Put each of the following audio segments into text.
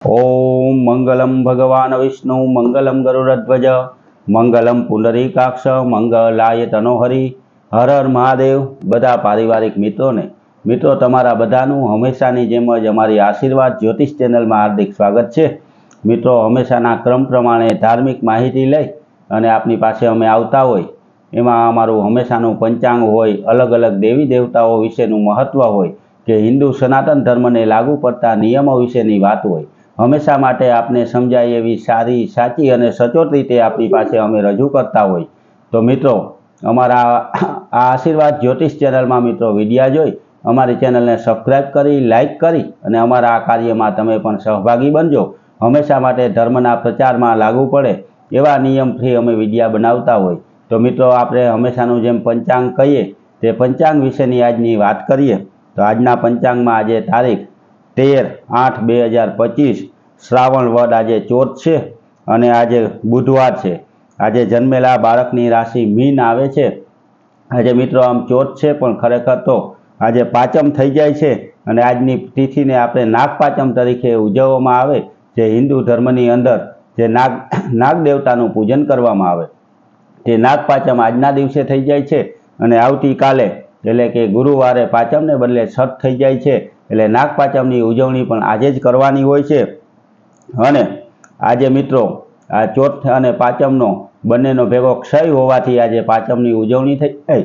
ओम मंगलम भगवान विष्णु मंगलम गरुड़ध्वज मंगलम पुंडरीकाक्ष मंगलाय तनोहरि। हर हर महादेव। बधा पारिवारिक मित्रों तमारा बधानुं हमेशानी जेम ज अमारी आशीर्वाद ज्योतिष चेनल में हार्दिक स्वागत है। मित्रों हमेशाना क्रम प्रमाणे धार्मिक माहिती लई अने आपनी पासे अमे आवता होय एमां अमारुं हमेशानुं पंचांग होय, अलग अलग देवी देवताओं विशेनुं महत्व होय के हिंदू सनातन धर्म ने लागू पड़ता नियमों विशेनी वात होय हमेशा माटे आपने समझाय एवी सारी साची अने सचोट रीते आपणी पासे अमे रजू करता होय। तो मित्रों अमारा आशीर्वाद ज्योतिष चेनल में मित्रों विडिया जोई अमारी चेनल ने सब्सक्राइब करी, लाइक करी अने अमारा आ कार्य में तमे पण सहभागी बनजो। हमेशा माटे धर्मना प्रचार में लागू पड़े एवा नियमथी अमे विडिया बनावता होय। तो मित्रों आपणे हमेशानुं जेम पंचांग कहीए ते पंचांग विशेनी आजनी वात करीए। तो आजना पंचांग में आज तारीख 13/8/2025 श्रावण वड आज चौथ है अने आज बुधवार है। आज जन्मेला बाळकनी राशि मीन आवे छे। आज मित्रों आम चौथ है पण खरेखर तो आज पाचम थई जाय छे अने आजनी तिथि ने आपणे नागपाचम तरीके उजववामां आवे। जे हिंदू धर्मनी अंदर जे नाग देवतानुं पूजन करवामां आवे ते नागपाचम आजना दिवसे थई जाय छे अने आवती काले एटले के गुरुवारे पाचम ने बदले छठ थई जाय छे एटले नागपाचमनी उजवणी पण आजे ज करवानी होय छे। अने आजे मित्रों आ चौथ अने पाचमनो बंनेनो भेगो क्षय होवाथी आजे पाचमनी उजवणी थई जाय।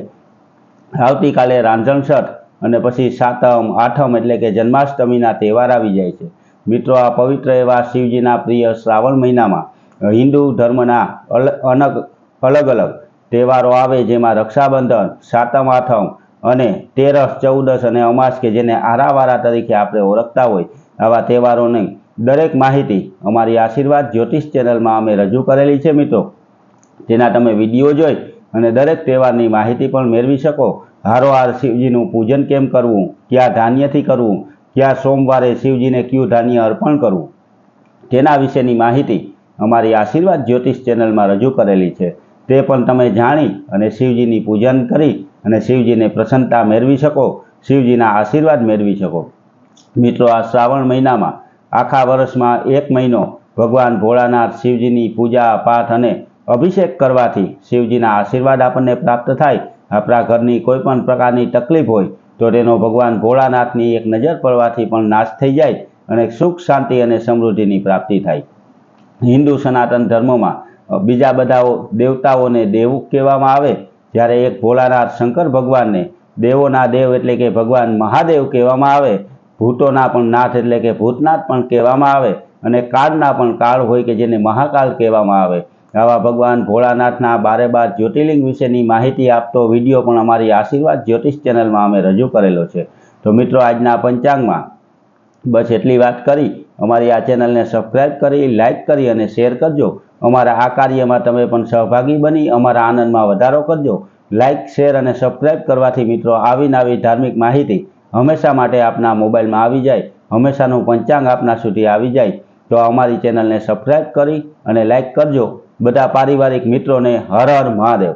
आवती काले रांधण छठ अने पछी सातम आठम एटले के जन्माष्टमीना तहेवार आवी जाय छे। मित्रों आ पवित्र एवा शिवजीना प्रिय श्रावण महीनामां हिंदू धर्मना अलग अलग तहेवारो आवे जेमां रक्षाबंधन, सातम आठम अने तेरस, चौदस अने अमास के जेने आरावारा तरीके आपणे ओळखता होय आवा तहेवारोनी दरेक माहिती अमारी आशीर्वाद ज्योतिष चेनल में अमे रजू करेली छे। मित्रों जेना तमे विडियो जोई अने दरेक तहेवारनी माहिती पण मेळवी शको। हारोहार शिवजीनुं पूजन केम करवुं, क्या धान्यथी करवुं, क्या सोमवारे शिवजीने क्यू धान्य अर्पण करवुं तेना विशेनी माहिती अमारी आशीर्वाद ज्योतिष चेनल में रजू करेली छे। ते पण तमे जाणी अने शिवजीनी पूजन करी अने शिवजीने प्रसन्नता मेळवी शको, शिवजीना आशीर्वाद मेळवी शको। मित्रों आ श्रावण महीना में आखा वर्ष में एक महीनो भगवान भोळानाथ शिवजीनी पूजा पाठ अने अभिषेक करवाथी शिवजीना आशीर्वाद आपने प्राप्त थाय। आपणा घरनी कोईपण प्रकारनी तकलीफ होय तो तेनो भगवान भोळानाथनी एक नजर पड़वाथी पण नाश थई जाय अने सुख शांति अने समृद्धिनी प्राप्ति थाय। हिंदू सनातन धर्म में बीजा बधा देवताओने देव कहेवामां आवे ज्यारे एक भोळानाथ शंकर भगवान ने देवोना देव एटले के भगवान महादेव कहेवामां आवे। भूतोना पण नाथ एटले के भूतनाथ पण कहेवामां आवे अने काळना पण काळ होय के जेने महाकाल कहेवामां आवे। आवा भगवान भोळानाथना 12 ज्योतिर्लिंग विशेनी माहिती आपतो विडियो पण अमारी आशीर्वाद ज्योतिष चेनल में अमे रजू करेलो छे। तो मित्रों आजना पंचांग में बस एटली वात करी। अमारी आ चेनल ने सब्सक्राइब करी, लाइक करी अने शेर करजो। अमारा आ कार्य में तमे पण सहभागी बनी अमारा आनंद में वधारो करजो। लाइक, शेर अने सब्सक्राइब करवाथी मित्रों आवी नवी धार्मिक माहिती हमेशा माटे आपना मोबाइल में आवी जाय, हमेशानुं पंचांग आपना सुधी आवी जाय। तो अमारी चेनल ने सब्सक्राइब करी अने लाइक करजो। बधा पारिवारिक मित्रों ने हर हर महादेव।